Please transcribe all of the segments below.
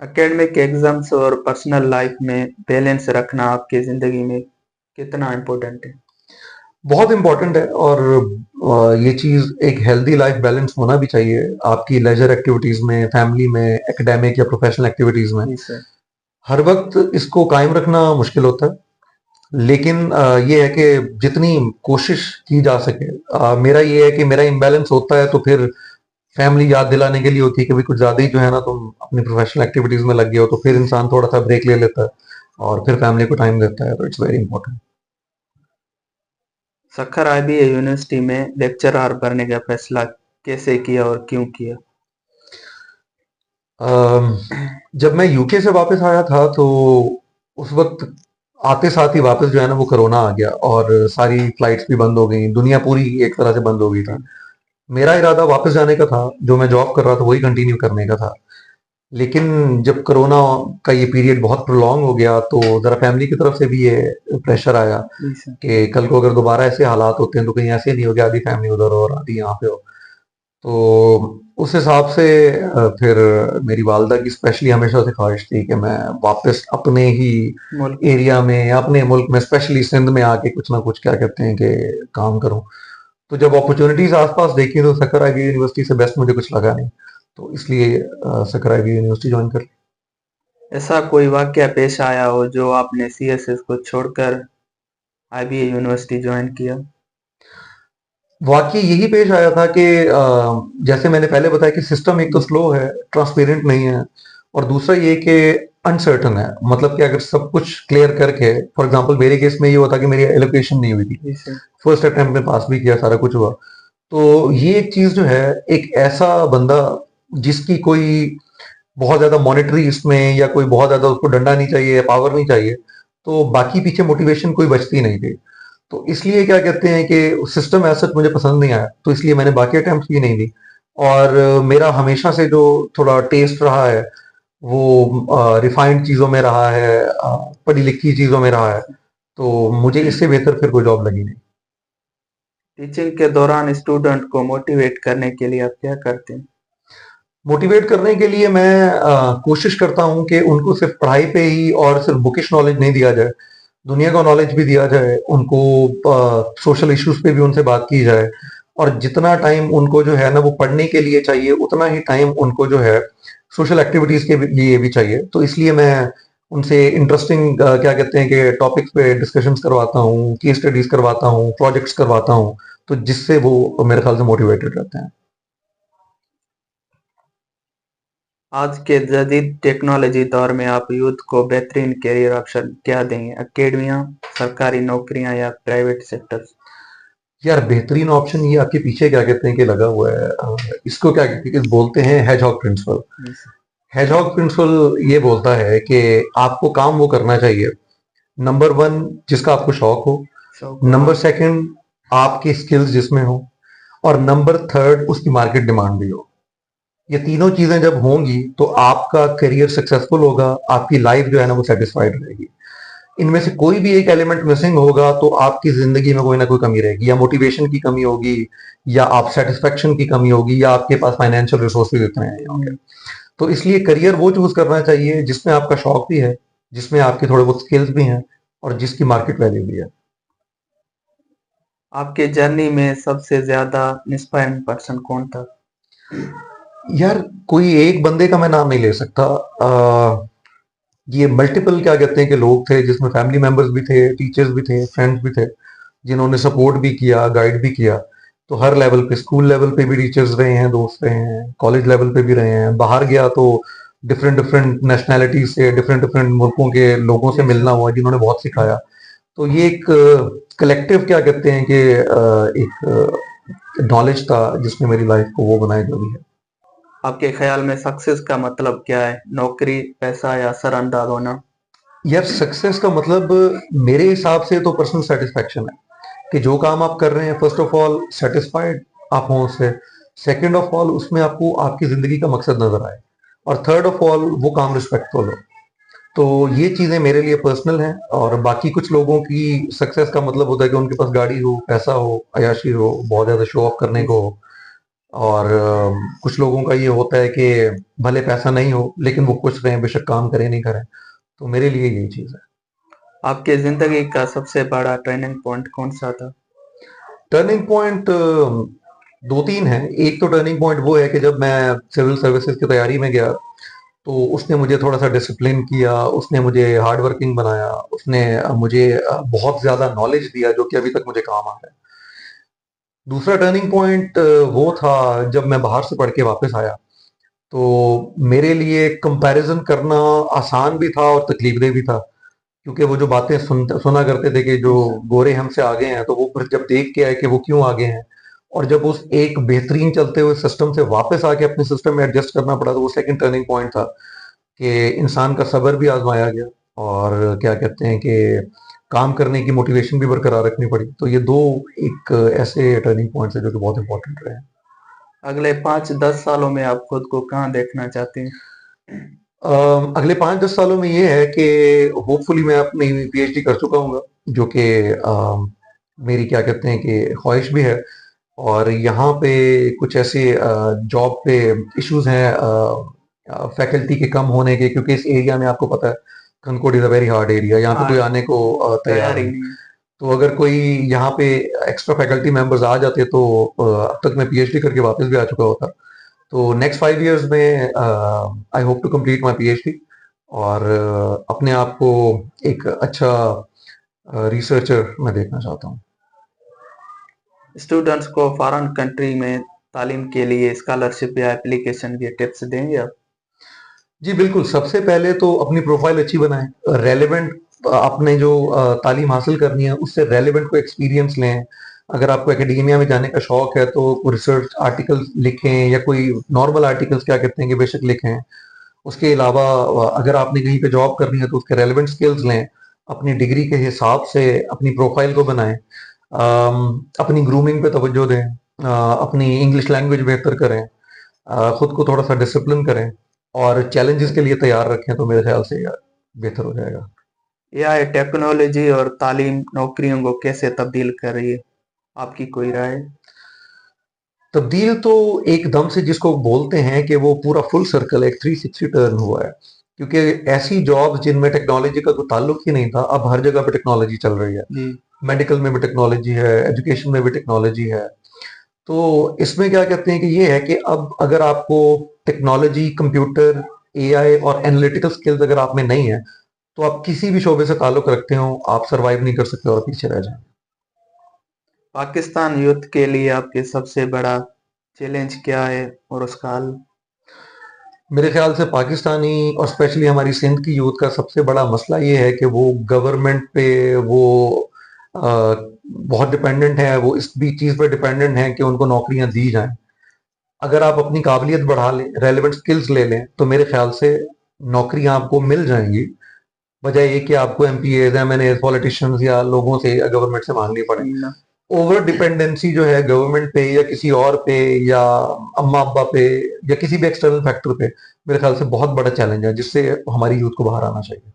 Academic exams और personal life में balance रखना आपकी ज़िंदगी में कितना इम्पोर्टेंट है? बहुत इंपॉर्टेंट है। और ये चीज एक हेल्दी लाइफ बैलेंस होना भी चाहिए आपकी लेजर एक्टिविटीज में, फैमिली में, एकेडमिक या प्रोफेशनल एक्टिविटीज में। जी सर। हर वक्त इसको कायम रखना मुश्किल होता है, लेकिन ये है कि जितनी कोशिश की जा सके। मेरा ये है कि मेरा इम्बैलेंस होता है तो फिर फैमिली याद दिलाने के लिए होती है कि भाई कुछ ज्यादा ही जो है ना, तुम अपनी प्रोफेशनल एक्टिविटीज में लग गए हो, तो फिर इंसान थोड़ा सा ब्रेक ले लेता है और फिर फैमिली को टाइम देता है। तो it's very important. Sukkur IBA university में लेक्चरर बनने का फैसला कैसे किया और क्यों किया? जब मैं यूके से वापस आया था तो उस वक्त आते साथ ही वापस जो है ना वो कोरोना आ गया और सारी फ्लाइट्स भी बंद हो गई, दुनिया पूरी एक तरह से बंद हो गई थी। जी। मेरा इरादा वापस जाने का था, जो मैं जॉब कर रहा था वही कंटिन्यू करने का था। लेकिन जब कोरोना का ये पीरियड बहुत प्रोलॉन्ग हो गया तो जरा फैमिली की तरफ से भी ये प्रेशर आया जी सर। कि कल को अगर दोबारा ऐसे हालात होते हैं तो कहीं ऐसे नहीं हो गया आधी फैमिली उधर हो और आधी यहाँ पे हो। तो उस हिसाब से फिर मेरी वालदा की स्पेशली हमेशा से ख्वाहिश थी कि मैं वापस अपने ही मुल्क। एरिया में, अपने मुल्क में, स्पेशली सिंध में आके कुछ ना कुछ क्या कहते हैं कि काम करूं। तो जब अपॉर्चुनिटीज आसपास देखी तो सकरा की यूनिवर्सिटी से बेस्ट मुझे कुछ लगा नहीं, तो इसलिए सकरा की यूनिवर्सिटी ज्वाइन कर ली। ऐसा कोई वाकया पेश आया हो जो आपने सीएसएस को छोड़कर आईबीए यूनिवर्सिटी ज्वाइन किया? वाकई यही पेश आया था कि जैसे मैंने पहले बताया कि सिस्टम एक तो स्लो है, ट्रांसपेरेंट नहीं है, और दूसरा ये कि अनसर्टन है। मतलब कि अगर सब कुछ क्लियर करके, फॉर एग्जांपल मेरे केस में ये हुआ था कि मेरी एलोकेशन नहीं हुई थी, जी सर। फर्स्ट अटेम्प्ट में पास भी किया, सारा कुछ हुआ। तो ये एक चीज जो है, एक ऐसा बंदा जिसकी कोई बहुत ज्यादा मॉनेटरी इसमें या कोई बहुत ज्यादा उसको डंडा नहीं चाहिए, पावर नहीं चाहिए, तो बाकी पीछे मोटिवेशन कोई बचती नहीं थी। तो इसलिए क्या कहते हैं कि सिस्टम ऐसा मुझे पसंद नहीं आया, तो इसलिए मैंने बाकी अटेम्प्ट भी नहीं दी। और मेरा हमेशा से जो थोड़ा टेस्ट रहा है वो रिफाइंड चीजों में रहा है, पढ़ी लिखी चीजों में रहा है। तो मुझे इससे बेहतर फिर कोई जॉब लगी नहीं। टीचिंग के दौरान स्टूडेंट को मोटिवेट करने के लिए आप क्या करते हैं? मोटिवेट करने के लिए मैं कोशिश करता हूँ कि उनको सिर्फ पढ़ाई पे ही और सिर्फ बुकिश नॉलेज नहीं दिया जाए, दुनिया का नॉलेज भी दिया जाए उनको। सोशल इश्यूज पे भी उनसे बात की जाए, और जितना टाइम उनको जो है ना वो पढ़ने के लिए चाहिए उतना ही टाइम उनको जो है सोशल एक्टिविटीज के लिए भी चाहिए। तो इसलिए मैं उनसे इंटरेस्टिंग क्या कहते हैं कि टॉपिक्स पे डिस्कशंस करवाता हूँ, केस स्टडीज करवाता हूँ, प्रोजेक्ट्स करवाता हूँ, तो जिससे वो मेरे ख्याल से मोटिवेटेड रहते हैं। आज के जदीद टेक्नोलॉजी दौर में आप यूथ को बेहतरीन करियर ऑप्शन क्या देंगे? एकेडमिया, सरकारी नौकरियां या प्राइवेट सेक्टर? यार बेहतरीन ऑप्शन ये आपके पीछे क्या कहते हैं कि लगा हुआ है, इसको क्या कहते हैं कि बोलते हैं हेजहॉग प्रिंसिपल। हेजहॉग प्रिंसिपल ये बोलता है कि आपको काम वो करना चाहिए, नंबर वन, जिसका आपको शौक हो, नंबर सेकंड आपकी स्किल्स जिसमें हो, और नंबर थर्ड उसकी मार्केट डिमांड भी हो। ये तीनों चीजें जब होंगी तो आपका करियर सक्सेसफुल होगा, आपकी लाइफ जो है ना वो सेटिस्फाइड रहेगी। इनमें से कोई भी एक एलिमेंट मिसिंग होगा तो आपकी जिंदगी में कोई ना कोई कमी रहेगी, या मोटिवेशन की कमी होगी, या आप सेटिस्फेक्शन की कमी होगी, या आपके पास फाइनेंशियल रिसोर्सेज इतने नहीं होंगे। तो इसलिए करियर वो चूज करना चाहिए जिसमें आपका शौक भी है, जिसमें आपके थोड़े बहुत स्किल्स भी हैं, और जिसकी मार्केट वैल्यू भी है। आपके जर्नी में सबसे ज्यादा इंस्पायरिंग पर्सन कौन था? यार कोई एक बंदे का मैं नाम नहीं ले सकता। ये मल्टीपल क्या कहते हैं कि लोग थे, जिसमें फैमिली मेंबर्स भी थे, टीचर्स भी थे, फ्रेंड्स भी थे, जिन्होंने सपोर्ट भी किया, गाइड भी किया। तो हर लेवल पे, स्कूल लेवल पे भी टीचर्स रहे हैं, दोस्त रहे हैं, कॉलेज लेवल पे भी रहे हैं, बाहर गया तो डिफरेंट डिफरेंट नेशनैलिटी से, डिफरेंट डिफरेंट मुल्कों के लोगों से मिलना हुआ, जिन्होंने बहुत सिखाया। तो ये एक कलेक्टिव क्या कहते हैं कि एक नॉलेज था जिसने मेरी लाइफ को वो बनाया जो भी है। आपके ख्याल में सक्सेस का मतलब क्या है? नौकरी, पैसा या सर होना? यार सक्सेस का मतलब मेरे हिसाब से तो पर्सनल सेटिस्फेक्शन है, कि जो काम आप कर रहे हैं फर्स्ट ऑफ ऑल सेटिस्फाइड आप हों उससे, सेकंड ऑफ ऑल उसमें आपको आपकी जिंदगी का मकसद नजर आए, और थर्ड ऑफ ऑल वो काम रिस्पेक्टफुल हो। तो ये चीजें मेरे लिए पर्सनल हैं। और बाकी कुछ लोगों की सक्सेस का मतलब होता है कि उनके पास गाड़ी हो, पैसा हो, अयाशी हो, बहुत ज्यादा शो ऑफ करने को हो। और कुछ लोगों का ये होता है कि भले पैसा नहीं हो लेकिन वो खुश रहें, बेशक काम करें नहीं करें। तो मेरे लिए यही चीज़ है। आपकी ज़िंदगी का सबसे बड़ा टर्निंग पॉइंट कौन-सा था? टर्निंग पॉइंट 2-3 हैं। एक तो टर्निंग पॉइंट वो है कि जब मैं सिविल सर्विसेज की तैयारी में गया, तो उसने मुझे थोड़ा-सा डिसिप्लिन किया, उसने मुझे हार्ड वर्किंग बनाया, उसने मुझे बहुत ज़्यादा नॉलेज दिया जो कि अभी तक मुझे काम आ रहा है। दूसरा टर्निंग पॉइंट वो था जब मैं बाहर से पढ़ के वापस आया, तो मेरे लिए कंपैरिज़न करना आसान भी था और तकलीफदेह भी था। क्योंकि वो जो बातें सुना करते थे कि जो गोरे हमसे आगे हैं, तो वो फिर जब देख के आए कि वो क्यों आगे हैं, और जब उस एक बेहतरीन चलते हुए सिस्टम से वापस आके अपने सिस्टम में एडजस्ट करना पड़ा, तो वो सेकंड टर्निंग पॉइंट था कि इंसान का सब्र भी आजमाया गया, और क्या कहते हैं कि काम करने की मोटिवेशन भी बरकरार रखनी पड़ी। तो ये दो एक ऐसे टर्निंग पॉइंट्स हैं जो कि बहुत इंपॉर्टेंट रहे हैं। अगले 5-10 सालों में आप खुद को कहाँ देखना चाहते हैं? अगले 5-10 सालों में ये है कि होपफुली मैं अपनी पीएचडी कर चुका हूँ, जो कि मेरी क्या कहते हैं कि ख्वाहिश भी है। और यहाँ पे कुछ ऐसे जॉब पे इश्यूज हैं फैकल्टी के कम होने के, क्योंकि इस एरिया में आपको पता है concord is a very hard area, यहाँ पे हाँ, कोई आने को तैयार तैयार ही नहीं। नहीं है। तो अगर कोई यहाँ पे एक्स्ट्रा फैकल्टी मेंबर्स आ जाते तो अब तक मैं पीएचडी करके वापस भी आ चुका होता। तो नेक्स्ट 5 इयर्स में I hope to complete my PhD, और अपने आप को एक अच्छा रिसर्चर मैं देखना चाहता हूँ। स्टूडेंट्स को फॉरेन कंट्री में तालीम के लिए स्कॉलरशिप या एप्लीकेशन की टिप्स देंगे आप? जी बिल्कुल, सबसे पहले तो अपनी प्रोफाइल अच्छी बनाएं, रेलेवेंट आपने जो तालीम हासिल करनी है उससे रेलेवेंट कोई एक्सपीरियंस लें। अगर आपको एकेडेमिया में जाने का शौक है तो रिसर्च आर्टिकल्स लिखें, या कोई नॉर्मल आर्टिकल्स क्या कहते हैं कि बेशक लिखें। उसके अलावा अगर आपने कहीं पे जॉब करनी है तो उसके रेलेवेंट स्किल्स लें, अपनी डिग्री के हिसाब से अपनी प्रोफाइल को बनाएं, अपनी ग्रूमिंग पे तवज्जो दें, अपनी इंग्लिश लैंग्वेज बेहतर करें, खुद को थोड़ा सा डिसिप्लिन करें, और चैलेंजेस के लिए तैयार रखें, तो मेरे ख्याल से यार बेहतर हो जाएगा। एआई टेक्नोलॉजी और तालीम नौकरियों को कैसे तब्दील कर रही है? आपकी कोई राय? तब्दील तो एकदम से जिसको बोलते हैं कि वो पूरा फुल सर्कल एक 360 टर्न हुआ है, क्योंकि ऐसी जॉब्स जिनमें टेक्नोलॉजी का कोई ताल्लुक ही नहीं था, अब हर जगह पे टेक्नोलॉजी चल रही है। जी। मेडिकल में भी टेक्नोलॉजी है, एजुकेशन में भी टेक्नोलॉजी है। तो इसमें क्या कहते हैं कि ये है कि अब अगर आपको टेक्नोलॉजी, कंप्यूटर, एआई और एनालिटिकल स्किल्स अगर आप में नहीं है, तो आप किसी भी शोबे से ताल्लुक रखते हो, आप सरवाइव नहीं कर सकते और पीछे रह जाएंगे। पाकिस्तान यूथ के लिए आपके सबसे बड़ा चैलेंज क्या है और उसका हल? मेरे ख्याल से पाकिस्तानी और स्पेशली हमारी सिंध की यूथ का सबसे बड़ा मसला ये है कि वो गवर्नमेंट पे वो बहुत डिपेंडेंट है, वो इस भी चीज़ पे डिपेंडेंट है कि उनको नौकरियां दी जाएं। अगर आप अपनी काबिलियत बढ़ा लें, रेलेवेंट स्किल्स ले लें, तो मेरे ख्याल से नौकरियां आपको मिल जाएंगी, बजाय ये कि आपको एमपीएज, एमएनएज, पॉलिटिशियंस या लोगों से या गवर्नमेंट से मांगनी पड़े। न, ओवर डिपेंडेंसी जो है गवर्नमेंट पे या किसी और पे, या अम्मा अब्बा पे, या किसी भी एक्सटर्नल फैक्टर पे, मेरे ख्याल से बहुत बड़ा चैलेंज है जिससे हमारी यूथ को बाहर आना चाहिए।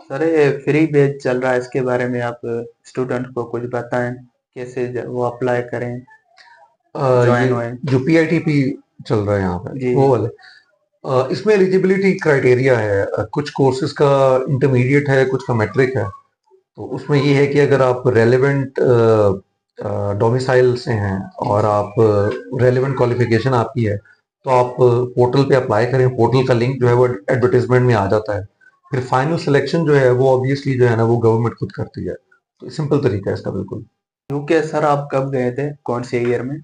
सर ये फ्री बैच चल रहा है, इसके बारे में आप स्टूडेंट को कुछ बताएं, कैसे वो अप्लाई करें, ये ज्वाइन होएं? जो पीआईटीपी चल रहा है यहाँ पे, जी। वो वाले इसमें एलिजिबिलिटी क्राइटेरिया है। कुछ कोर्सेज का इंटरमीडिएट है, कुछ का मैट्रिक है। तो उसमें ये है कि अगर आप रेलेवेंट डोमिसाइल से हैं और आप रेलेवेंट क्वालिफिकेशन आपकी है, तो आप पोर्टल पे अप्लाई करें। पोर्टल का लिंक जो है वो एडवर्टाइजमेंट में आ जाता है। फिर फाइनल सिलेक्शन जो है वो ऑब्वियसली जो है ना वो गवर्नमेंट खुद करती है। तो सिंपल तरीका है इसका बिल्कुल। यूके सर आप कब गए थे, कौन से ईयर में?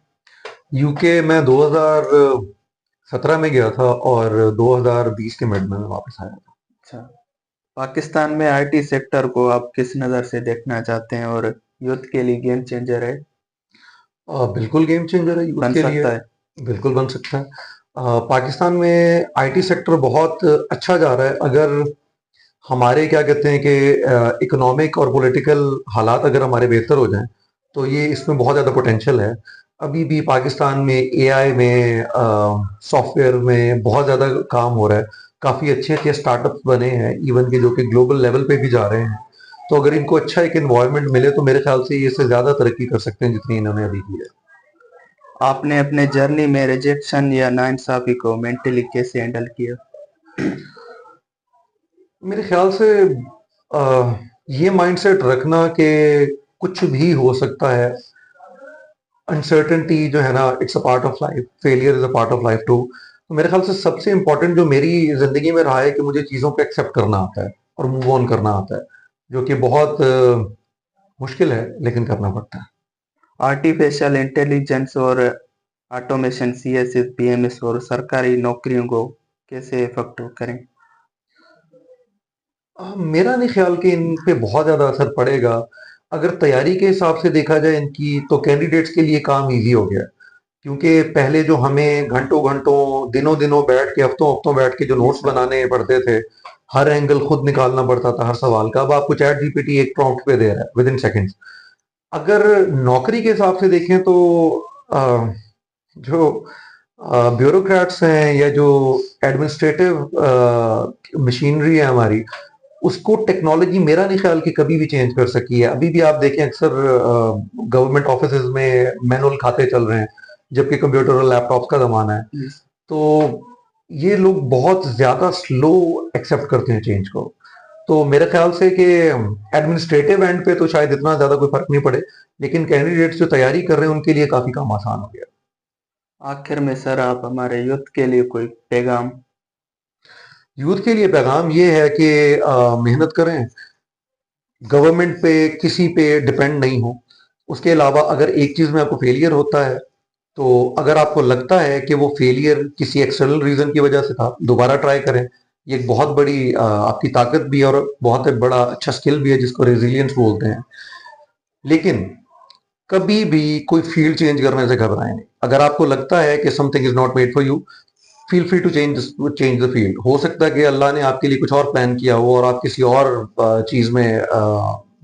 यूके मैं 2017 में गया था, और 2020 के मिड में मैं वापस आया था। अच्छा। पाकिस्तान में आईटी सेक्टर को आप किस नज़र से देखना चाहते हैं और यूथ के लिए गेम चेंजर है, बिल्कुल गेम चेंजर है यूथ बन के लिए, सकता है? बिल्कुल बन सकता है। पाकिस्तान में आईटी सेक्टर बहुत अच्छा जा रहा है। अगर हमारे क्या कहते हैं कि इकोनॉमिक और पॉलिटिकल हालात अगर हमारे बेहतर हो जाएं, तो ये इसमें बहुत ज़्यादा पोटेंशियल है। अभी भी पाकिस्तान में एआई में, सॉफ्टवेयर में बहुत ज़्यादा काम हो रहा है। काफ़ी अच्छे अच्छे स्टार्टअप्स बने हैं इवन के, जो कि ग्लोबल लेवल पे भी जा रहे हैं। तो अगर इनको अच्छा एक इन्वायरमेंट मिले तो मेरे ख्याल से ये इससे ज़्यादा तरक्की कर सकते हैं जितनी इन्होंने अभी की है। आपने अपने जर्नी में रिजेक्शन या नाइंसाफी को मेंटली कैसे हैंडल किया? मेरे ख्याल से ये माइंडसेट रखना कि कुछ भी हो सकता है, अनसर्टेनिटी जो है ना, it's a part of life, failure is a part of life too. तो मेरे ख्याल से सबसे इंपॉर्टेंट जो मेरी जिंदगी में रहा है कि मुझे चीज़ों को एक्सेप्ट करना आता है और मूव ऑन करना आता है, जो कि बहुत मुश्किल है लेकिन करना पड़ता है। आर्टिफिशियल इंटेलिजेंस और ऑटोमेशन सीएसएस पीएमएस और सरकारी नौकरियों को कैसे इफेक्ट करें? मेरा नहीं ख्याल कि इन पे बहुत ज़्यादा असर पड़ेगा। अगर तैयारी के हिसाब से देखा जाए इनकी, तो कैंडिडेट्स के लिए काम इजी हो गया, क्योंकि पहले जो हमें घंटों घंटों, दिनों दिनों बैठ के, हफ्तों हफ्तों बैठ के जो नोट्स बनाने पड़ते थे, हर एंगल खुद निकालना पड़ता था हर सवाल का, अब आपको चैट जीपीटी एक प्रॉम्प्ट पे दे रहा है विद इन सेकेंड्स। अगर नौकरी के हिसाब से देखें तो अ, जो ब्यूरोक्रेट्स हैं या जो एडमिनिस्ट्रेटिव मशीनरी है हमारी, उसको टेक्नोलॉजी मेरा नहीं ख्याल कि कभी भी चेंज कर सकी है। अभी भी आप देखें, अक्सर गवर्नमेंट ऑफिसेज में मैनुअल खाते चल रहे हैं, जबकि कंप्यूटर और लैपटॉप का जमाना है। तो ये लोग बहुत ज्यादा स्लो एक्सेप्ट करते हैं चेंज को। तो मेरे ख्याल से कि एडमिनिस्ट्रेटिव एंड पे तो शायद इतना ज्यादा कोई फर्क नहीं पड़े, लेकिन कैंडिडेट्स जो तैयारी कर रहे हैं उनके लिए काफी काम आसान हो गया। आखिर में सर, आप हमारे यूथ के लिए कोई पैगाम? यूथ के लिए पैगाम ये है कि मेहनत करें, गवर्नमेंट पे किसी पे डिपेंड नहीं हो। उसके अलावा अगर एक चीज में आपको फेलियर होता है, तो अगर आपको लगता है कि वो फेलियर किसी एक्सटर्नल रीजन की वजह से था, दोबारा ट्राई करें। ये एक बहुत बड़ी आपकी ताकत भी है और बहुत एक बड़ा अच्छा स्किल भी है, जिसको रेजिलियंस बोलते हैं। लेकिन कभी भी कोई फील्ड चेंज करने से घबराएं नहीं। अगर आपको लगता है कि something is not made for you, feel free to change the field. हो सकता है कि अल्लाह ने आपके लिए कुछ और प्लान किया हो और आप किसी और चीज में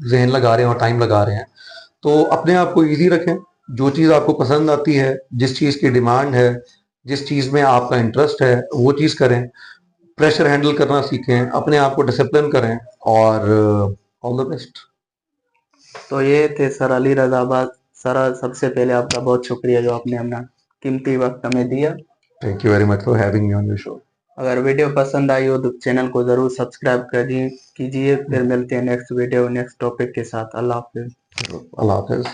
जहन लगा रहे हैं और टाइम लगा रहे हैं। तो अपने आप को इजी रखें, जो चीज आपको पसंद आती है, जिस चीज की डिमांड है, जिस चीज में आपका इंटरेस्ट है, वो चीज करें। प्रेशर हैंडल करना सीखें, अपने आप को डिसिप्लिन करें, और ऑल द बेस्ट। तो ये थे सर अली रजाबाद। सर, सबसे पहले आपका बहुत शुक्रिया जो आपने अपना कीमती वक्त हमें दिया। Thank you very much for having me on your show. अगर वीडियो पसंद आई हो तो चैनल को जरूर सब्सक्राइब कीजिए। फिर मिलते हैं नेक्स्ट वीडियो नेक्स्ट टॉपिक के साथ। अल्लाह हाफिज। अल्लाह हाफिज।